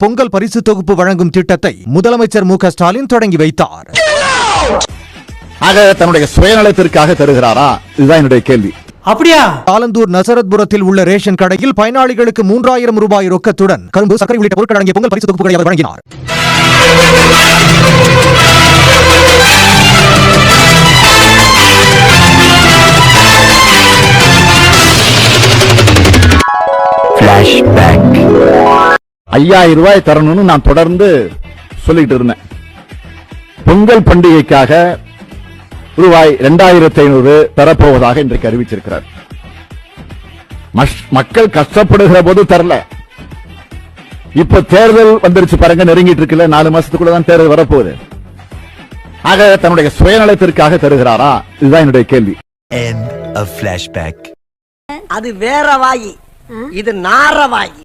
பொங்கல் பரிசு தொகுப்பு வழங்கும் திட்டத்தை முதலமைச்சர் மு க ஸ்டாலின் தொடங்கி வைத்தார். ஆக தன்னுடைய சுயநலத்திற்காக தருகிறாரா? இதுதான் என்னுடைய கேள்வி. அப்படியா? ஆலந்தூர் நசரத்புரத்தில் உள்ள ரேஷன் கடையில் பயனாளிகளுக்கு 3000 ரூபாய் ரொக்கத்துடன் கரும்பு, சர்க்கரை உள்ளிட்ட பொருட்கள் அடங்கிய பொங்கல் பரிசு தொகுப்புகளை அவர் வழங்கினார். Flashback. 5000 ரூபாய் தரணும்னு நான் தொடர்ந்து சொல்லிட்டு இருந்தேன். பொங்கல் பண்டிகைக்காக ரூபாய் 2500 தரப்போவதாக இன்றைக்கு அறிவிச்சிருக்கிறார். மக்கள் கஷ்டப்படுகிற போது தரல. இப்ப தேர்தல் வந்துருச்சு பாருங்க, நெருங்கிட்டு இருக்குல்ல, 4 மாசத்துக்குள்ளதான் தேர்தல் வரப்போகுது. ஆக தன்னுடைய சுயநலத்திற்காக தருகிறாரா? இதுதான் என்னுடைய கேள்வி. End of flashback. அது வேற வாயி, இது நார வாயி.